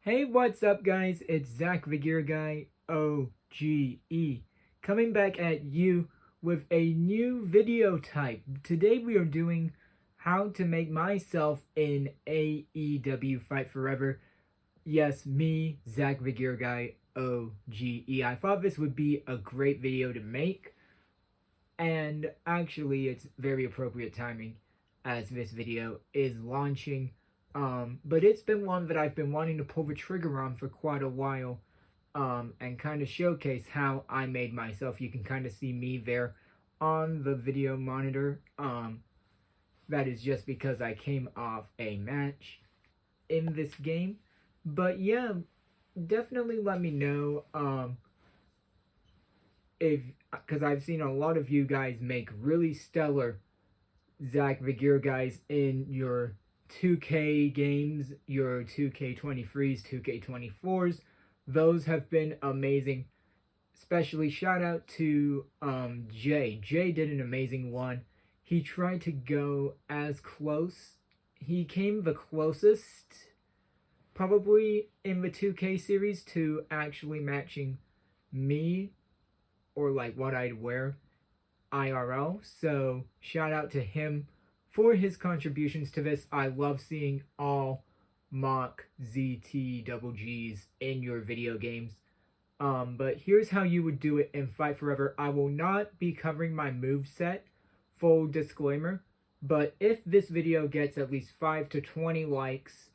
Hey, what's up, guys? It's Zach the Gear Guy OGE coming back at you with a new video type. Today we are doing how to make myself in AEW Fight Forever. Yes, me, Zach the Gear Guy OGE. I thought this would be a great video to make, and actually, it's very appropriate timing as this video is launching. But it's been one that I've been wanting to pull the trigger on for quite a while, and kind of showcase how I made myself. You can kind of see me there on the video monitor. That is just because I came off a match in this game. But yeah, definitely let me know, because I've seen a lot of you guys make really stellar Zach the Gear guys in your 2K games, your 2K23s, 2K24s. Those have been amazing. Especially shout out to Jay. Jay did an amazing one. He tried to go as close. He came the closest, probably in the 2K series, to actually matching me, or like what I'd wear IRL. So shout out to him for his contributions to this. I love seeing all mock ZTGGs in your video games. But here's how you would do it in Fight Forever. I will not be covering my moveset, full disclaimer, but if this video gets at least 5 to 20 likes,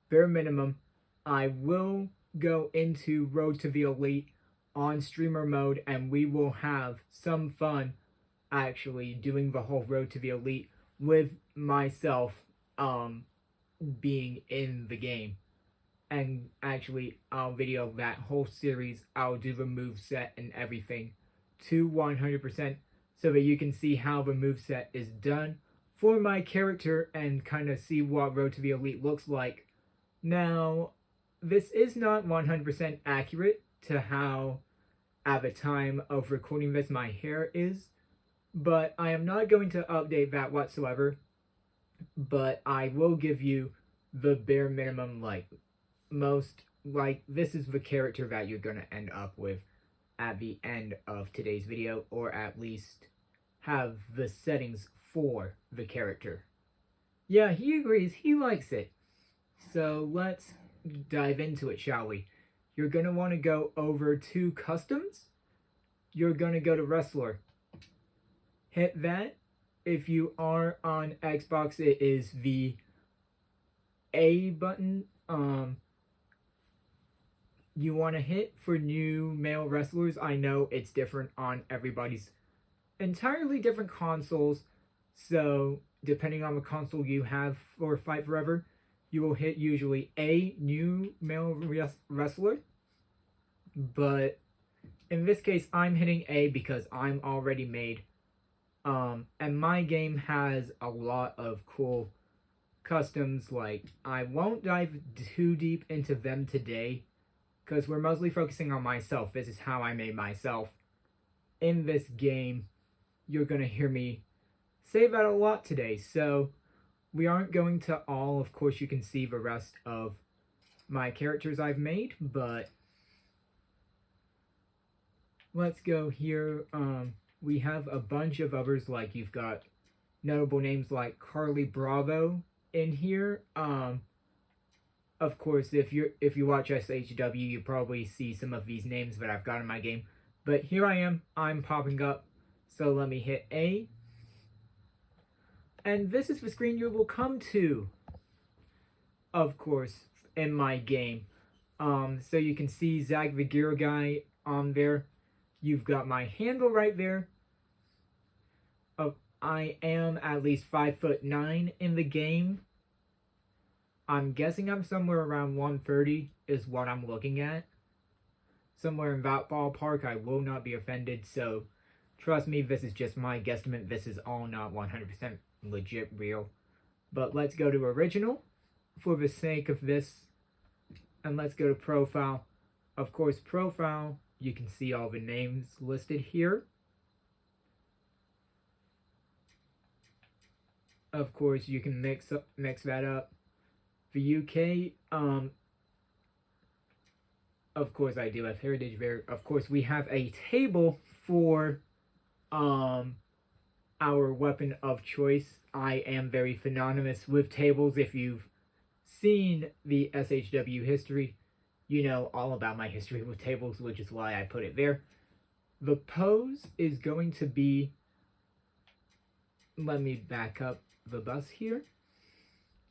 bare minimum, I will go into Road to the Elite on streamer mode, and we will have some fun actually doing the whole Road to the Elite with myself being in the game. And actually, I'll video that whole series. I'll do the moveset and everything to 100% so that you can see how the moveset is done for my character and kind of see what Road to the Elite looks like. Now, this is not 100% accurate to how, at the time of recording this, my hair is, but I am not going to update that whatsoever. But I will give you the bare minimum, like, this is the character that you're going to end up with at the end of today's video, or at least have the settings for the character. Yeah, he agrees, he likes it. So let's dive into it, shall we? You're going to want to go over to Customs. You're going to go to Wrestler. Hit that. If you are on Xbox, it is the A button. You want to hit for new male wrestlers. I know it's different on everybody's entirely different consoles. So depending on the console you have for Fight Forever, you will hit usually A, new male wrestler. But in this case, I'm hitting A because I'm already made. And my game has a lot of cool customs. Like, I won't dive too deep into them today, because we're mostly focusing on myself. This is how I made myself. In this game, you're going to hear me say that a lot today. So, we aren't going to all, of course, you can see the rest of my characters I've made, but let's go here. We have a bunch of others, like you've got notable names like Carly Bravo in here. Of course, if you watch SHW, you probably see some of these names that I've got in my game. But here I am, I'm popping up. So let me hit A. And this is the screen you will come to, of course, in my game. So you can see Zach the Gear Guy on there. You've got my handle right there. I am at least 5'9" in the game. I'm guessing I'm somewhere around 130 is what I'm looking at. Somewhere in that ballpark. I will not be offended, so trust me, this is just my guesstimate. This is all not 100% legit real. But let's go to original for the sake of this. And let's go to profile. Of course, profile, you can see all the names listed here. Of course, you can mix that up. The UK, Of course, I do have heritage beer. Of course, we have a table for our weapon of choice. I am very synonymous with tables. If you've seen the SHW history, you know all about my history with tables, which is why I put it there. The pose is going to be, let me back up the bus here.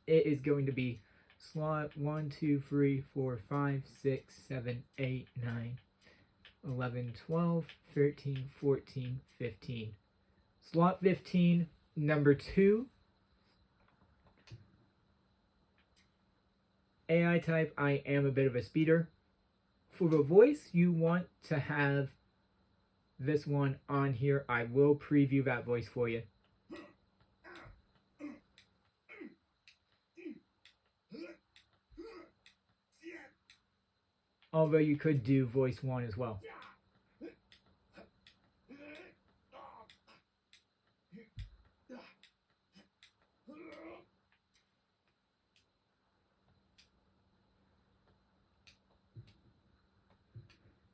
It is going to be slot 1, 2, 3, 4, 5, 6, 7, 8, 9, 11, 12, 13, 14, 15. Slot 15, number 2. AI type, I am a bit of a speeder. For the voice, you want to have this one on here. I will preview that voice for you. Although you could do voice 1 as well.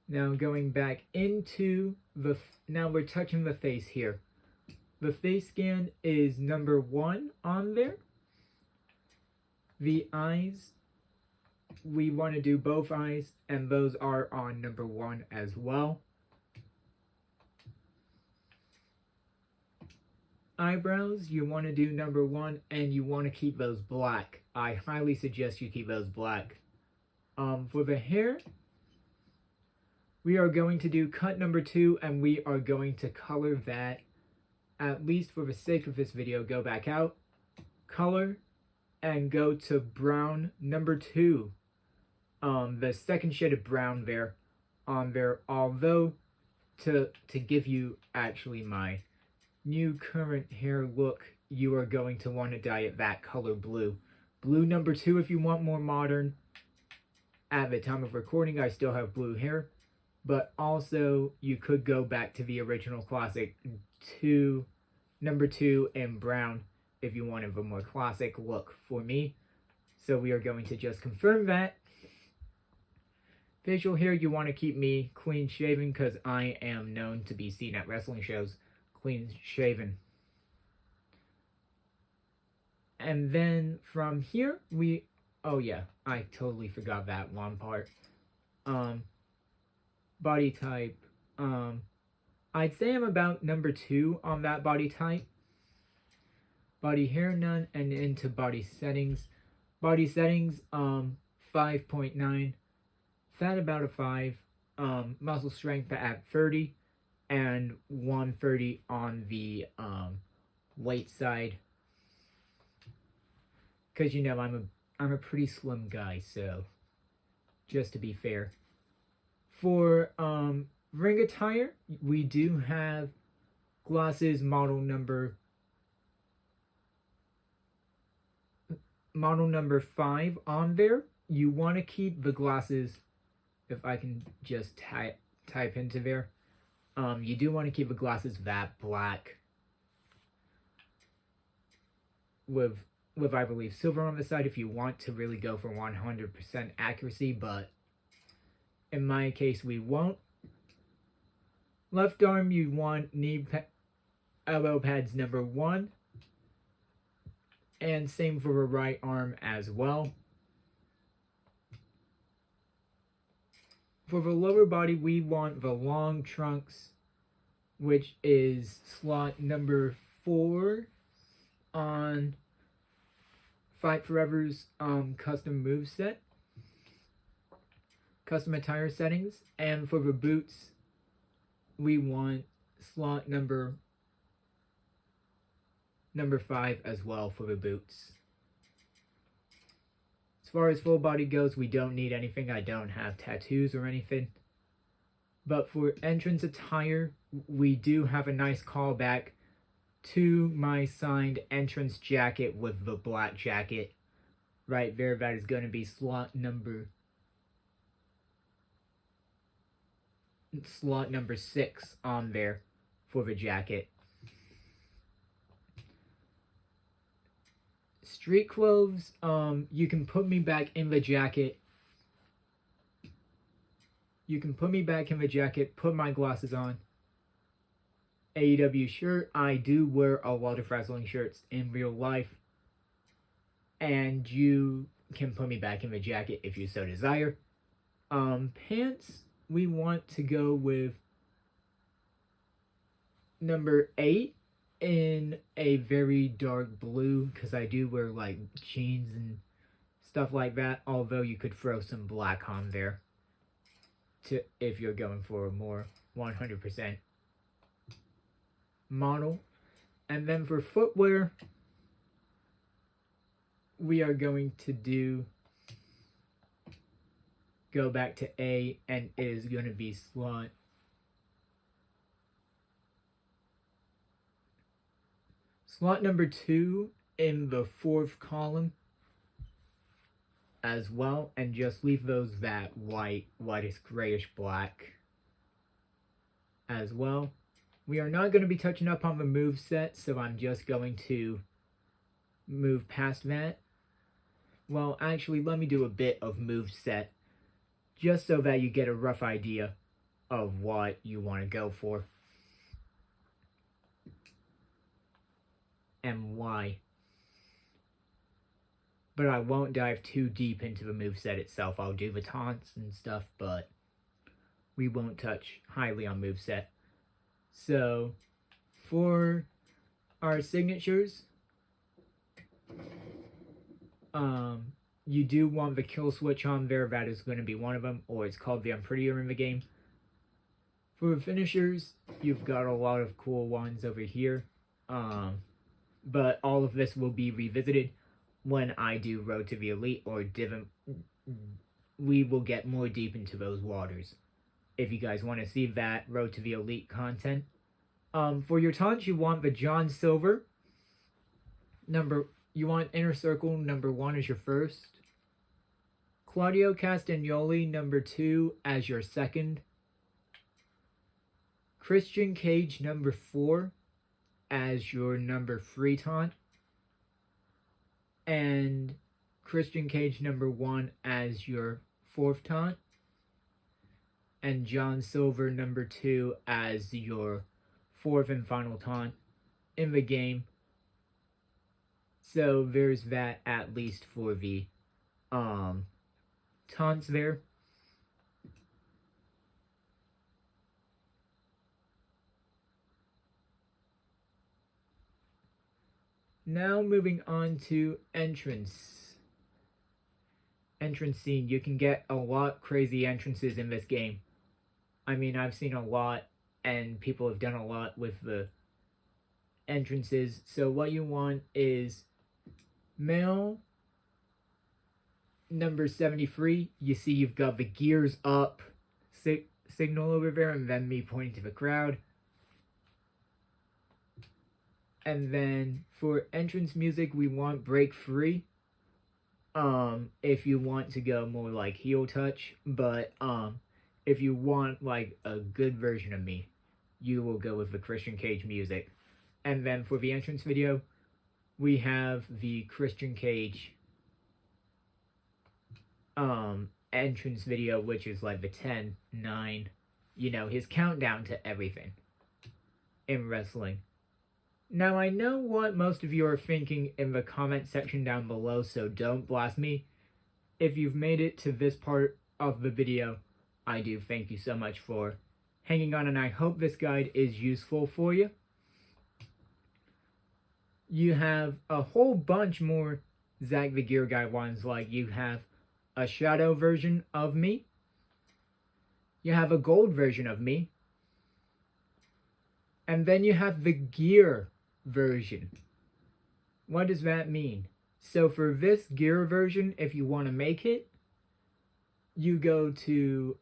Now going back into the, now we're touching the face here. The face scan is number 1 on there. The eyes, we want to do both eyes, and those are on number 1 as well. Eyebrows, you want to do number 1, and you want to keep those black. I highly suggest you keep those black. For the hair, we are going to do cut number 2, and we are going to color that, at least for the sake of this video. Go back out, color, and go to brown number 2. The second shade of brown there on there, although to give you actually my new current hair look, you are going to want to dye it that color blue. Blue number 2 if you want more modern. At the time of recording, I still have blue hair, but also you could go back to the original classic to number 2 in brown if you wanted a more classic look for me. So we are going to just confirm that. Facial hair, you want to keep me clean shaven because I am known to be seen at wrestling shows clean shaven. And then from here, oh yeah, I totally forgot that one part. Body type, I'd say I'm about number 2 on that body type. Body hair, none, and into body settings. Body settings, 5.9. Fat about a 5. Muscle strength at 30. And 130 on the weight side. Because you know I'm a pretty slim guy, so just to be fair. For ring attire, we do have glasses model number 5 on there. You want to keep the glasses, if I can just type into there. You do want to keep the glasses that black with I believe silver on the side if you want to really go for 100% accuracy, but in my case we won't. Left arm, you want elbow pads number 1, and same for the right arm as well. For the lower body, we want the long trunks, which is slot number 4 on Fight Forever's custom moveset, custom attire settings. And for the boots, we want slot number 5 as well for the boots. As far as full body goes, we don't need anything. I don't have tattoos or anything. But for entrance attire, we do have a nice callback to my signed entrance jacket with the black jacket right there. That is going to be slot number 6 on there for the jacket. Street clothes, you can put me back in the jacket You can put me back in the jacket, put my glasses on. AEW shirt. I do wear a lot of wrestling shirts in real life. And you can put me back in the jacket if you so desire. Pants, we want to go with number 8 in a very dark blue, because I do wear like jeans and stuff like that, although you could throw some black on there to if you're going for a more 100% model. And then for footwear, we are going to go back to A, and it is going to be slot number 2 in the 4th column as well, and just leave those that whitish grayish black as well. We are not going to be touching up on the move set, so I'm just going to move past that. Well, actually, let me do a bit of move set, just so that you get a rough idea of what you want to go for and why. But I won't dive too deep into the moveset itself. I'll do the taunts and stuff, but we won't touch highly on moveset. So, for our signatures, you do want the kill switch on there. That is going to be one of them, or it's called the Unprettier in the game. For finishers, you've got a lot of cool ones over here. But all of this will be revisited when I do Road to the Elite, or we will get more deep into those waters. If you guys want to see that Road to the Elite content. For your taunts, you want the John Silver. You want Inner Circle, number 1 as your first. Claudio Castagnoli, number 2 as your second. Christian Cage, number 4 as your number 3 taunt. And Christian Cage, number 1 as your 4th taunt. And John Silver, number 2 as your 4th and final taunt in the game. So there's that, at least for the taunts there. Now moving on to entrance scene. You can get a lot crazy entrances in this game. I mean, I've seen a lot, and people have done a lot with the entrances. So what you want is male number 73. You see you've got the gears up signal over there, and then me pointing to the crowd. And then for entrance music, we want Break Free. If you want to go more like heel touch, but if you want like a good version of me, you will go with the Christian Cage music. And then for the entrance video, we have the Christian Cage entrance video, which is like the 10, 9, you know, his countdown to everything in wrestling. Now, I know what most of you are thinking in the comment section down below, so don't blast me. If you've made it to this part of the video, I do thank you so much for hanging on, and I hope this guide is useful for you. You have a whole bunch more Zach the Gear Guy ones, like you have a shadow version of me. You have a gold version of me. And then you have the gear version. What does that mean? So for this gear version, if you want to make it, you go to,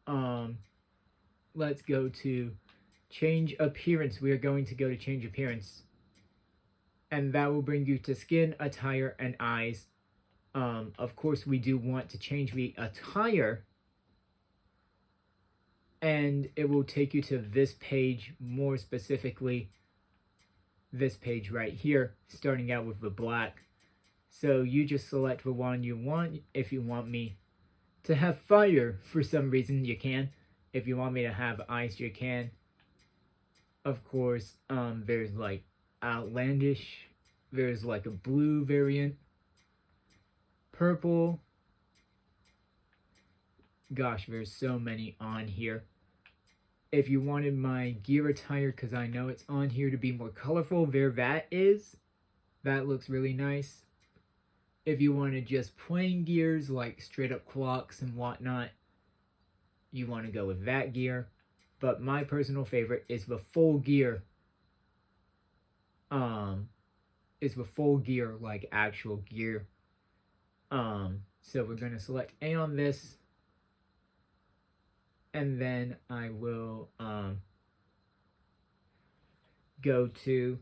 let's go to change appearance. We are going to go to change appearance. And that will bring you to skin, attire, and eyes. Of course, we do want to change the attire. And it will take you to this page, more specifically, this page right here, starting out with the black. So you just select the one you want. If you want me to have fire for some reason, you can. If you want me to have ice, you can. Of course, there's like outlandish. There's like a blue variant, purple. Gosh, there's so many on here. If you wanted my gear attire, because I know it's on here to be more colorful, there that is. That looks really nice. If you wanted just plain gears, like straight up clocks and whatnot, you want to go with that gear. But my personal favorite is the full gear. Is the full gear, like actual gear. So we're going to select A on this. And then I will go to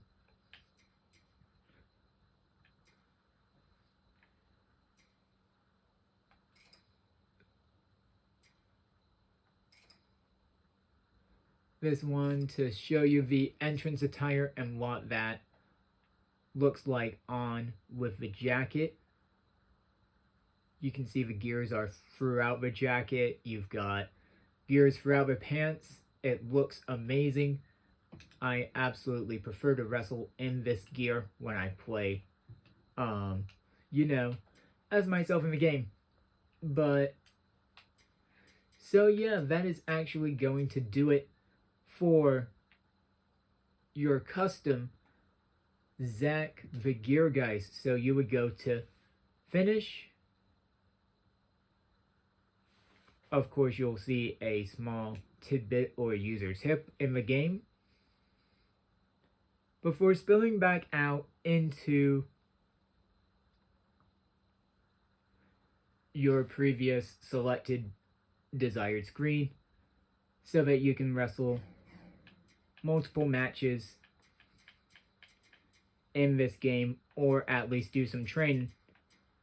this one to show you the entrance attire and what that looks like on with the jacket. You can see the gears are throughout the jacket. You've got gears throughout the pants. It looks amazing. I absolutely prefer to wrestle in this gear when I play, you know, as myself in the game. But, so yeah, that is actually going to do it for your custom Zach the Gear Guys. So you would go to finish. Of course, you'll see a small tidbit or user tip in the game before spilling back out into your previous selected desired screen so that you can wrestle multiple matches in this game, or at least do some training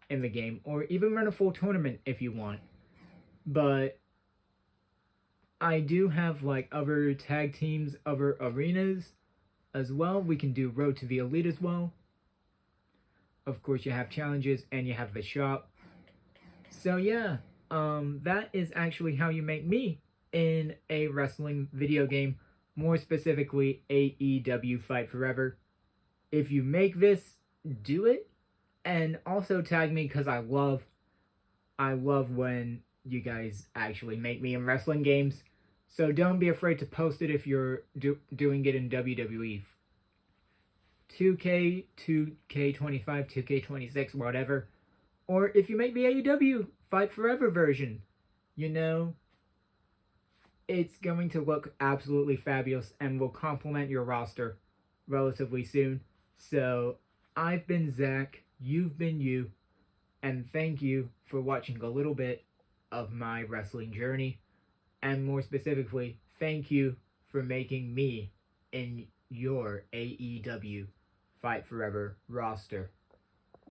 in the game, or even run a full tournament if you want. But I do have like other tag teams, other arenas as well. We can do Road to the Elite as well. Of course, you have challenges and you have the shop. So yeah, that is actually how you make me in a wrestling video game, more specifically AEW Fight Forever. If you make this, do it, and also tag me, because I love when you guys actually make me in wrestling games. So don't be afraid to post it if you're doing it in WWE. 2K, 2K25, 2K26, whatever. Or if you make the AEW Fight Forever version, you know, it's going to look absolutely fabulous and will complement your roster relatively soon. So, I've been Zach, you've been you, and thank you for watching a little bit of my wrestling journey. And more specifically, thank you for making me in your AEW Fight Forever roster.